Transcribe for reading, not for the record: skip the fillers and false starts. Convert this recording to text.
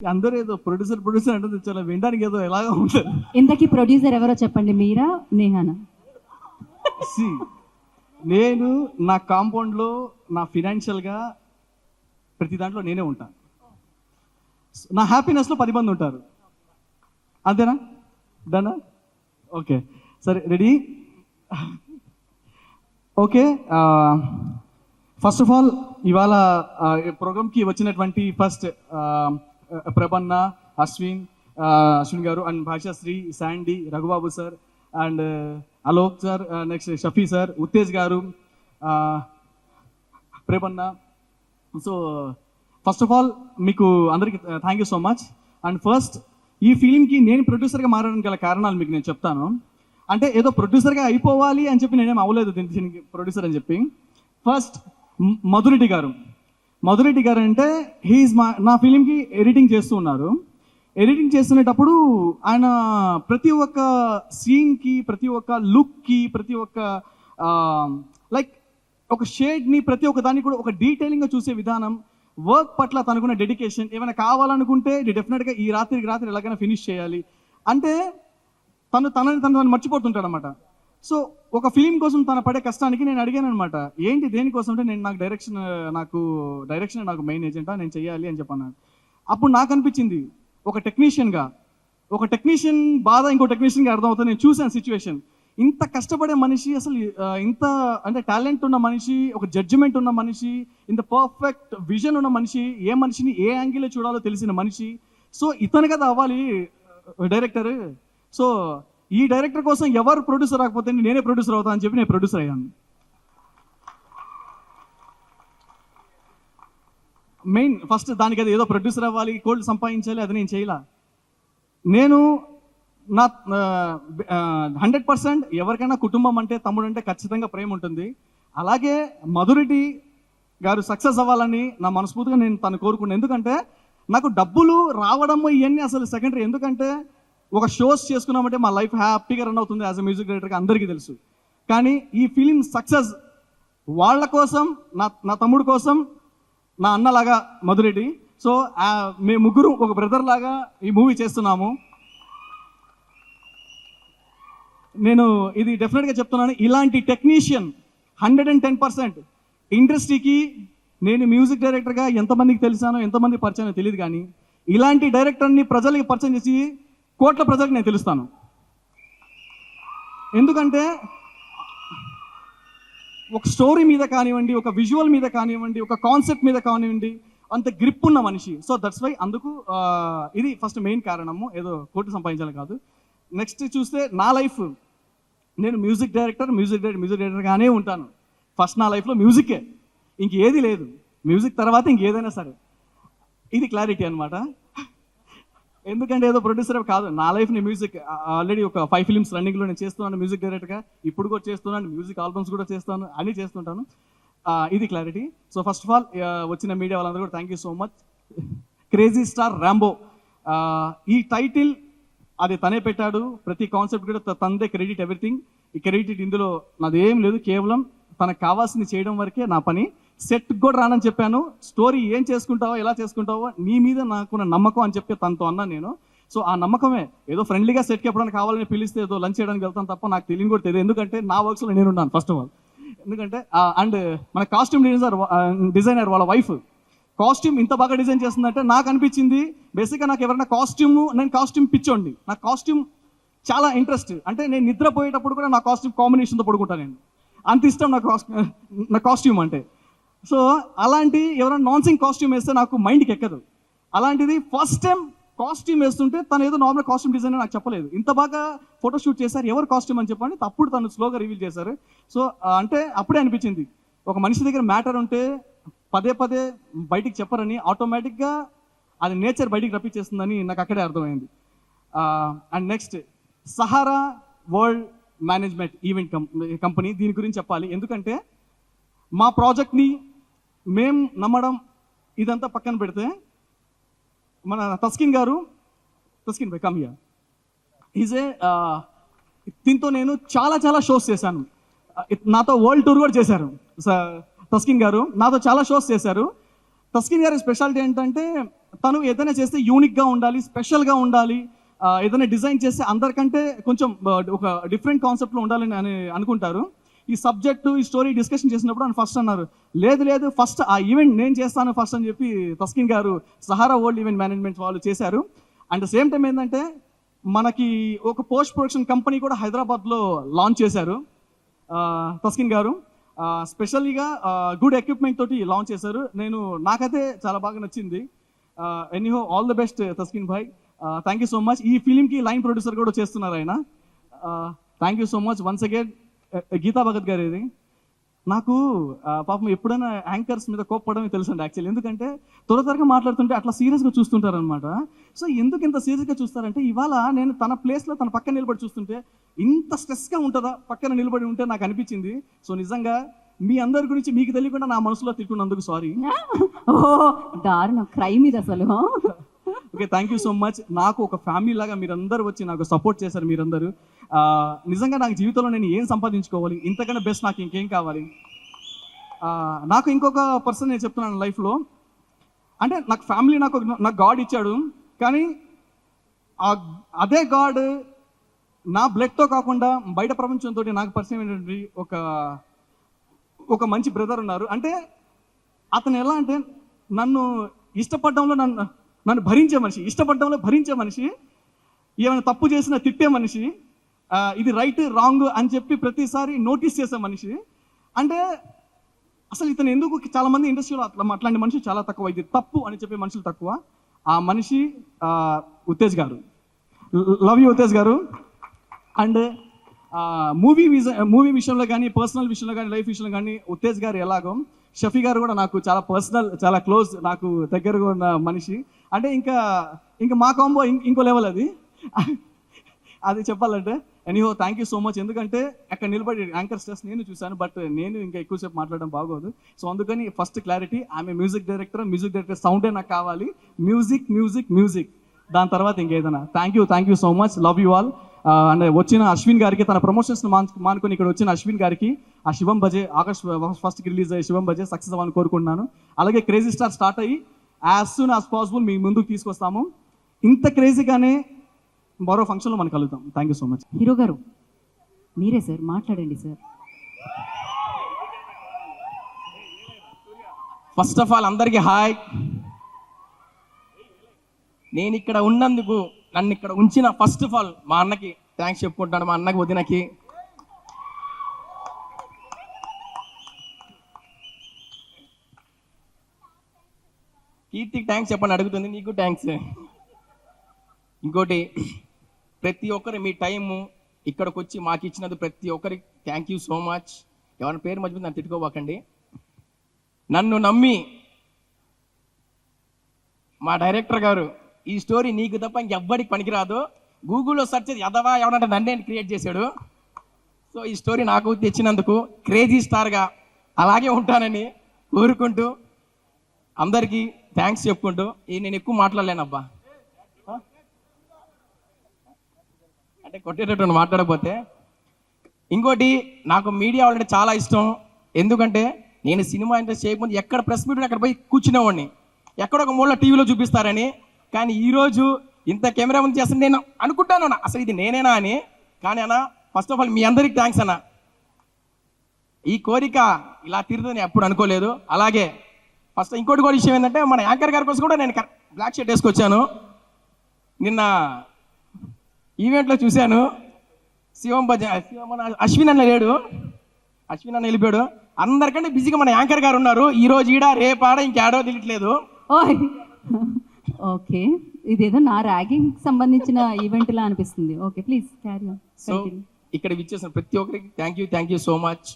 అందరూ ఏదో ప్రొడ్యూసర్ అంటే చాలా వినడానికి ఏదో ఎలాగా ఉంటుంది. ఇంతకీ ప్రొడ్యూసర్ ఎవరో చెప్పండి, మీరా నేహానా? నేను నా కాంపౌండ్లో నా ఫినాన్షియల్గా ప్రతి దాంట్లో నేనే ఉంటాను. నా హ్యాపీనెస్లో 10 మంది ఉంటారు. అంతేనా? డనా? ఓకే, సరే, ready? Okay, first of all ఇవాళ ప్రోగ్రామ్కి వచ్చినటువంటి first Prabhanna, Ashwin garu and Bhashasri, Sandy, Raghubabu sir and Alok sir, next Shafi sir, Uttej garu, Prabhanna. So first of all మీకు అందరికీ thank you so much. And first ఈ ఫిలింకి నేను ప్రొడ్యూసర్గా మారడానికి గల కారణాలు మీకు నేను చెప్తాను. అంటే ఏదో ప్రొడ్యూసర్గా అయిపోవాలి అని చెప్పి నేనేం అవ్వలేదు దీనికి ప్రొడ్యూసర్ అని చెప్పి. ఫస్ట్ మధురెడ్డి గారు అంటే హీఈస్ నా ఫిలింకి ఎడిటింగ్ చేస్తూ ఉన్నారు. ఎడిటింగ్ చేస్తున్నప్పుడు ఆయన ప్రతి ఒక్క సీన్కి, ప్రతి ఒక్క లుక్కి, ప్రతి ఒక్క లైక్ ఒక షేడ్ని, ప్రతి ఒక్క దాన్ని కూడా ఒక డీటెయిలింగ్గా చూసే విధానం, వర్క్ పట్ల తనకున్న డెడికేషన్, ఏమైనా కావాలనుకుంటే డెఫినెట్గా ఈ రాత్రికి రాత్రి ఎలాగైనా ఫినిష్ చేయాలి అంటే తనని మర్చిపోతుంటాడు అనమాట. సో ఒక ఫిలిం కోసం తన పడే కష్టానికి నేను అడిగాను అనమాట, ఏంటి దేనికోసం అంటే నేను నాకు డైరెక్షన్ నాకు మెయిన్ ఏజెంటా, నేను చెయ్యాలి అని చెప్పన్నాను. అప్పుడు నాకు అనిపించింది ఒక టెక్నీషియన్ బాధ ఇంకో టెక్నీషియన్గా అర్థమవుతుంది. నేను చూశాను సిచ్యువేషన్. ఇంత కష్టపడే మనిషి, అసలు ఇంత అంటే టాలెంట్ ఉన్న మనిషి, ఒక జడ్జిమెంట్ ఉన్న మనిషి, ఇంత పర్ఫెక్ట్ విజన్ ఉన్న మనిషి, ఏ మనిషిని ఏ యాంగిల్లో చూడాలో తెలిసిన మనిషి. సో ఇతను కదా అవ్వాలి డైరెక్టర్. సో ఈ డైరెక్టర్ కోసం ఎవరు ప్రొడ్యూసర్ రాకపోతే నేనే ప్రొడ్యూసర్ అవుతా అని చెప్పి నేను ప్రొడ్యూసర్ అయ్యాను. మెయిన్ ఫస్ట్ దానికి అది ఏదో ప్రొడ్యూసర్ అవ్వాలి, కోల్డ్ సంపాదించాలి, అది నేను చేయలా. నేను నా 100% ఎవరికైనా కుటుంబం అంటే, తమ్ముడు అంటే ఖచ్చితంగా ప్రేమ ఉంటుంది. అలాగే మధురెడ్డి గారు సక్సెస్ అవ్వాలని నా మనస్ఫూర్తిగా నేను తను కోరుకున్నాను. ఎందుకంటే నాకు డబ్బులు రావడము ఇవన్నీ అసలు సెకండరీ. ఎందుకంటే ఒక షోస్ చేసుకున్నామంటే మా లైఫ్ హ్యాపీగా రన్ అవుతుంది యాజ్ అ మ్యూజిక్ డైరెక్టర్గా, అందరికీ తెలుసు. కానీ ఈ ఫిలిం సక్సెస్ వాళ్ళ కోసం, నా తమ్ముడు కోసం, నా అన్నలాగా మధురెడ్డి. సో మేము ముగ్గురు ఒక బ్రదర్ లాగా ఈ మూవీ చేస్తున్నాము. నేను ఇది డెఫినెట్గా చెప్తున్నాను, ఇలాంటి టెక్నీషియన్ 110% ఇండస్ట్రీకి నేను మ్యూజిక్ డైరెక్టర్గా ఎంతమందికి తెలిసానో, ఎంతమంది పరిచయం తెలియదు, కానీ ఇలాంటి డైరెక్టర్ని ప్రజలకి పరిచయం చేసి కోట్ల ప్రజలకు నేను తెలుస్తాను. ఎందుకంటే ఒక స్టోరీ మీద కానివ్వండి, ఒక విజువల్ మీద కానివ్వండి, ఒక కాన్సెప్ట్ మీద కానివ్వండి, అంత గ్రిప్ ఉన్న మనిషి. సో దట్స్ వై అందుకు ఇది ఫస్ట్ మెయిన్ కారణము, ఏదో కోట్లు సంపాదించాలి కాదు. నెక్స్ట్ చూస్తే నా లైఫ్, నేను మ్యూజిక్ డైరెక్టర్గానే ఉంటాను. ఫస్ట్ నా లైఫ్లో మ్యూజికే, ఇంకేది లేదు. మ్యూజిక్ తర్వాత ఇంకేదైనా సరే. ఇది క్లారిటీ అనమాట. ఎందుకంటే ఏదో ప్రొడ్యూసర్ కాదు, నా లైఫ్ని మ్యూజిక్. ఆల్రెడీ ఒక 5 ఫిలిమ్స్ రన్నింగ్లో నేను చేస్తున్నాను మ్యూజిక్ డైరెక్టర్గా. ఇప్పుడు కూడా చేస్తున్నాను, మ్యూజిక్ ఆల్బమ్స్ కూడా చేస్తాను, అన్నీ చేస్తుంటాను. ఇది clarity. So first of all వచ్చిన మీడియా వాళ్ళందరూ కూడా thank you so much. Crazy star Rambo, ఈ టైటిల్ అది తనే పెట్టాడు. ప్రతి కాన్సెప్ట్ కూడా తనదే క్రెడిట్, ఎవ్రీథింగ్. ఈ క్రెడిట్ ఇందులో నాది ఏం లేదు, కేవలం తనకు కావాల్సింది చేయడం వరకే నా పని. సెట్ కూడా రానని చెప్పాను, స్టోరీ ఏం చేసుకుంటావో, ఎలా చేసుకుంటావో నీ మీద నాకున్న నమ్మకం అని చెప్పి తనతో అన్నాను నేను. సో ఆ నమ్మకమే, ఏదో ఫ్రెండ్లీగా సెట్కి ఎప్పుడైనా కావాలని పిలిస్తే ఏదో లంచ్ చేయడానికి వెళ్తాను తప్ప నాకు తెలియని కూడా తెలియదు. ఎందుకంటే నా వర్క్స్లో నేను ఉన్నాను ఫస్ట్ ఆఫ్ ఆల్. ఎందుకంటే అండ్ మన కాస్ట్యూమ్ డిజైనర్ వాళ్ళ వైఫ్ కాస్ట్యూమ్ ఇంత బాగా డిజైన్ చేస్తుందంటే నాకు అనిపించింది, బేసిక్గా నాకు ఎవరైనా నేను కాస్ట్యూమ్ పిచ్చోండి, నాకు కాస్ట్యూమ్ చాలా ఇంట్రెస్ట్. అంటే నేను నిద్రపోయేటప్పుడు కూడా నా కాస్ట్యూమ్ కాంబినేషన్తో పడుకుంటాను నేను, అంత ఇష్టం నా కాస్ట్యూమ్ అంటే. సో అలాంటి ఎవరైనా నాన్ సింగ్ కాస్ట్యూమ్ వేస్తే నాకు మైండ్కి ఎక్కదు. అలాంటిది ఫస్ట్ టైం కాస్ట్యూమ్ వేస్తుంటే తను ఏదో నార్మల్ కాస్ట్యూమ్ డిజైనర్ నాకు చెప్పలేదు, ఇంత బాగా ఫోటోషూట్ చేశారు, ఎవరు కాస్ట్యూమ్ అని చెప్పండి. అప్పుడు తను స్లోగా రివీల్ చేశారు. సో అంటే అప్పుడే అనిపించింది, ఒక మనిషి దగ్గర మ్యాటర్ ఉంటే పదే బయటికి చెప్పరని, ఆటోమేటిక్గా అది నేచర్ బయటికి రప్పించేస్తుందని నాకు అక్కడే అర్థమైంది. And next Sahara world management event company, దీని గురించి చెప్పాలి. ఎందుకంటే మా ప్రాజెక్ట్ని మేము నమ్మడం ఇదంతా పక్కన పెడితే, మన Taskin by come here, is దీంతో నేను చాలా షోస్ చేశాను. నాతో వరల్డ్ టూర్ కూడా చేశారు తస్కిన్ గారు, నాతో చాలా షోస్ చేశారు. తస్కిన్ గారి స్పెషాలిటీ ఏంటంటే తను ఏదైనా చేస్తే యూనిక్గా ఉండాలి, స్పెషల్గా ఉండాలి, ఏదైనా డిజైన్ చేస్తే అందరికంటే కొంచెం ఒక డిఫరెంట్ కాన్సెప్ట్లో ఉండాలని అనుకుంటారు. ఈ సబ్జెక్టు ఈ స్టోరీ డిస్కషన్ చేసినప్పుడు ఆయన ఫస్ట్ అన్నారు, లేదు ఫస్ట్ ఆ ఈవెంట్ నేను చేస్తాను ఫస్ట్ అని చెప్పి తస్కిన్ గారు సహారా వరల్డ్ ఈవెంట్ మేనేజ్మెంట్ వాళ్ళు చేశారు. అండ్ సేమ్ టైం ఏంటంటే మనకి ఒక పోస్ట్ ప్రొడక్షన్ కంపెనీ కూడా హైదరాబాద్లో లాంచ్ చేశారు తస్కిన్ గారు. స్పెషల్గా గుడ్ ఎక్విప్మెంట్ తోటి లాంచ్ చేశారు. నాకైతే చాలా బాగా నచ్చింది. Anyhow all the best Taskin భాయ్, థ్యాంక్ యూ సో మచ్. ఈ ఫిలింకి లైన్ ప్రొడ్యూసర్ కూడా చేస్తున్నారు ఆయన. Thank you so much once again. Geeta Bhagat గారు, ఇది నాకు పాపం ఎప్పుడైనా యాంకర్స్ మీద కోప్పడమే తెలుసండి యాక్చువల్లీ. ఎందుకంటే త్వరగా మాట్లాడుతుంటే అట్లా సీరియస్గా చూస్తుంటారనమాట. సో ఎందుకు ఇంత సీరియస్గా చూస్తారంటే ఇవాళ నేను తన ప్లేస్లో తన పక్కన నిలబడి చూస్తుంటే ఇంత స్ట్రెస్గా ఉంటుందా పక్కన నిలబడి ఉంటే నాకు అనిపించింది. సో నిజంగా మీ అందరి గురించి మీకు తెలియకుండా నా మనసులో తిట్టుకున్నందుకు సారీ. ఓ దారుణం, క్రైమ్ ఇది అసలు. Okay, thank you so much. నాకు ఒక ఫ్యామిలీ లాగా మీరందరూ వచ్చి నాకు సపోర్ట్ చేశారు. మీరందరూ నిజంగా నాకు జీవితంలో నేను ఏం సంపాదించుకోవాలి, ఇంతకన్నా బెస్ట్ నాకు ఇంకేం కావాలి. నాకు ఇంకొక పర్సన్ నేను చెప్తున్నాను లైఫ్లో, అంటే నాకు ఫ్యామిలీ నాకు గాడ్ ఇచ్చాడు, కానీ అదే గాడ్ నా బ్లడ్తో కాకుండా బయట ప్రపంచంతో నాకు పరిచయం ఏంటంటే ఒక మంచి బ్రదర్ ఉన్నారు. అంటే అతను ఎలా అంటే నన్ను ఇష్టపడడంలో నన్ను భరించే మనిషి, ఇష్టపడడంలో భరించే మనిషి, ఏమైనా తప్పు చేసినా తిట్టే మనిషి, ఇది రైట్ రాంగ్ అని చెప్పి ప్రతిసారి నోటీస్ చేసే మనిషి. అంటే అసలు ఇతను ఎందుకు చాలా మంది ఇండస్ట్రీలో అట్లాంటి మనిషి చాలా తక్కువ, ఇది తప్పు అని చెప్పే మనుషులు తక్కువ. ఆ మనిషి ఉత్తేజ్ గారు. లవ్ యూ ఉత్తేజ్ గారు. అండ్ మూవీ విషయంలో కానీ, పర్సనల్ విషయంలో కానీ, లైఫ్ విషయంలో కానీ ఉత్తేజ్ గారు ఎలాగో, షఫీ గారు కూడా నాకు చాలా పర్సనల్, చాలా క్లోజ్, నాకు దగ్గరగా ఉన్న మనిషి. అంటే ఇంకా మా కాంబో ఇంకో లెవెల్ అది చెప్పాలంటే. Anyhow thank you so much. ఎందుకంటే అక్కడ నిలబడి యాంకర్ స్ట్రెస్ నేను చూశాను, బట్ నేను ఇంకా ఎక్కువసేపు మాట్లాడడం బాగోదు. సో అందుకని ఫస్ట్ క్లారిటీ, ఆమె మ్యూజిక్ డైరెక్టర్ సౌండే నాకు కావాలి. మ్యూజిక్ దాని తర్వాత ఇంకేదైనా. Thank you so much. Love you all. And వచ్చిన అశ్విన్ గారికి, తన ప్రమోషన్స్ మానుకొని ఇక్కడ వచ్చిన అశ్విన్ గారికి ఆ శివం బజే ఆగస్ట్ 1st రిలీజ్ అయ్యే శివం బజే సక్సెస్ అవ్వాలని కోరుకుంటున్నాను. అలాగే క్రేజీ స్టార్ స్టార్ట్ అయ్యి యాజ్ సూన్ యాజ్ పాసిబుల్ మీ ముందుకు తీసుకొస్తాము. ఇంత క్రేజీగానే మరో ఫంక్షన్లో మనం కలుగుతాం. Thank you so much. Hero garu మీరే సార్, మాట్లాడండి సార్. ఫస్ట్ ఆఫ్ ఆల్ అందరికీ హాయ్. నేను ఇక్కడ ఉన్నందుకు, నన్ను ఇక్కడ ఉంచిన ఫస్ట్ ఆఫ్ ఆల్ మా అన్నకి థ్యాంక్స్ చెప్పుకుంటాను, మా అన్నకి వదినకి. కీర్తికి థ్యాంక్స్ చెప్పని అడుగుతుంది, నీకు థ్యాంక్స్. ఇంకోటి, ప్రతి ఒక్కరు మీ టైము ఇక్కడికి వచ్చి మాకు ఇచ్చినందుకు ప్రతి ఒక్కరికి థ్యాంక్ యూ సో మచ్. ఎవరి పేరు మధ్య నన్ను తిట్టుకోబాకండి. నన్ను నమ్మి మా డైరెక్టర్ గారు ఈ స్టోరీ నీకు తప్ప ఇంకెవ్వడికి పనికిరాదు, గూగుల్లో సెర్చ్ చేసి ఎదవా ఎవడంటే నన్నే క్రియేట్ చేశాడు. సో ఈ స్టోరీ నాకు తెచ్చినందుకు క్రేజీ స్టార్గా అలాగే ఉంటానని కోరుకుంటూ అందరికీ థ్యాంక్స్ చెప్పుకుంటూ, నేను ఎక్కువ మాట్లాడలేనబ్బా, అంటే కొట్టేటట్టు మాట్లాడకపోతే. ఇంకోటి, నాకు మీడియా వాళ్ళంటే చాలా ఇష్టం. ఎందుకంటే నేను సినిమా ఇంట్రెస్ట్ చేయకముందు ఎక్కడ ప్రెస్ మీట్ అక్కడ పోయి కూర్చునేవాడిని, ఎక్కడ ఒక మూల టీవీలో చూపిస్తారని. కానీ ఈరోజు ఇంత కెమెరా ముందు చేస్తాను నేను అనుకుంటాను అసలు ఇది నేనేనా అని. కానీ అన్న, ఫస్ట్ ఆఫ్ ఆల్ మీ అందరికి థ్యాంక్స్ అన్న. ఈ కోరిక ఇలా తీరుతుందని ఎప్పుడు అనుకోలేదు. అలాగే ఫస్ట్ ఇంకోటి కూడా విషయం ఏంటంటే, మన యాంకర్ గారి కోసం కూడా నేను బ్లాక్ షర్ట్ వేసుకొచ్చాను. నిన్న ఈవెంట్లో చూశాను, అశ్విన్ అన్న లేడు, అశ్విన్ అన్న వెళ్ళిపోయాడు. అందరికంటే బిజీగా మన యాంకర్ గారు ఉన్నారు. ఈ రోజు ఈడ రేపాడ ఇంకేడో తెలియట్లేదు. ఓకే, ఇదేదో నా ర్యాగింగ్ సంబంధించిన ఈవెంట్ లా అనిపిస్తుంది. Okay, please carry on. So ఇక్కడ విచ్చేసిన ప్రతి ఒక్కరికి థ్యాంక్ యూ సో మచ్.